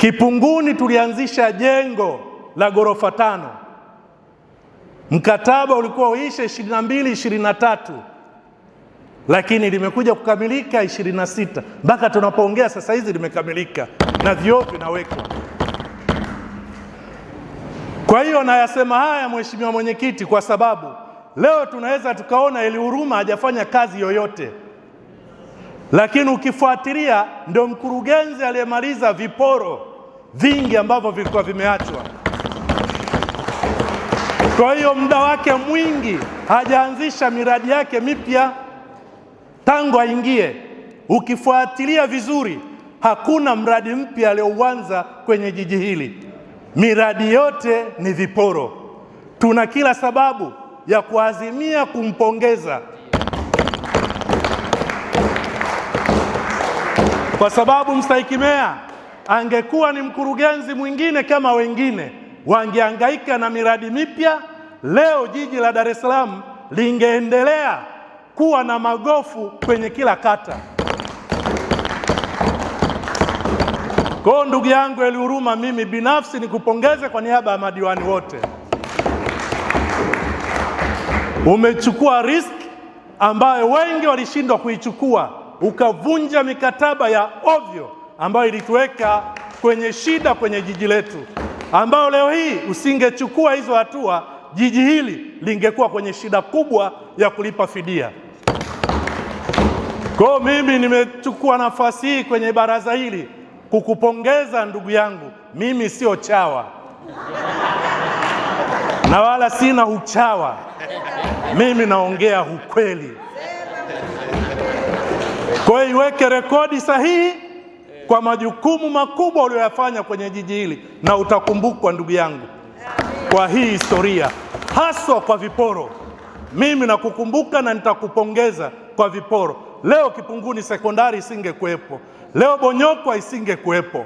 Kipunguni tulianzisha jengo la ghorofa 5. Mkataba ulikuwa uishe 22, 23, lakini limekuja kukamilika 26. Mpaka tunapoongea sasa hizi limekamilika na vioo vinawekwa. Kwa hiyo nayasema haya, Mheshimiwa Mwenyekiti, kwa sababu leo tunaweza tukaona Eli Huruma hajafanya kazi yoyote, lakini ukifuatilia ndio mkurugenzi aliyemaliza viporo vingi ambavyo vilikuwa vimeachwa. Kwa hiyo muda wake mwingi hajaanzisha miradi yake mipya tangu aingie. Ukifuatilia vizuri, hakuna mradi mpya aliyouanza kwenye jiji hili. Miradi yote ni viporo. Tuna kila sababu ya kuazimia kumpongeza, kwa sababu mstahiki meya angekuwa ni mkurugenzi mwingine kama wengine, wangehangaika na miradi mipya. Leo jiji la Dar es Salaam lingeendelea kuwa na magofu kwenye kila kata. Kwa ndugu yangu Eli Huruma, mimi binafsi nikupongeze kwa niaba ya madiwani wote. Umechukua risk ambayo wengi walishindwa kuichukua, ukavunja mikataba ya ovyo ambayo ilituweka kwenye shida kwenye jiji letu, ambayo leo hii usingechukua hizo hatua, jiji hili lingekuwa kwenye shida kubwa ya kulipa fidia. Kwa mimi nimechukua nafasi hii kwenye baraza hili kukupongeza ndugu yangu. Mimi sio chawa na wala sina uchawa, mimi naongea ukweli. Kwa hiyo iweke rekodi sahihi kwa majukumu makubwa uliyoyafanya kwenye jiji hili, na utakumbukwa ndugu yangu kwa hii historia, haswa kwa viporo. Mimi nakukumbuka na nitakupongeza kwa viporo. Leo Kipunguni sekondari isingekuwepo, leo Bonyokwa isingekuwepo.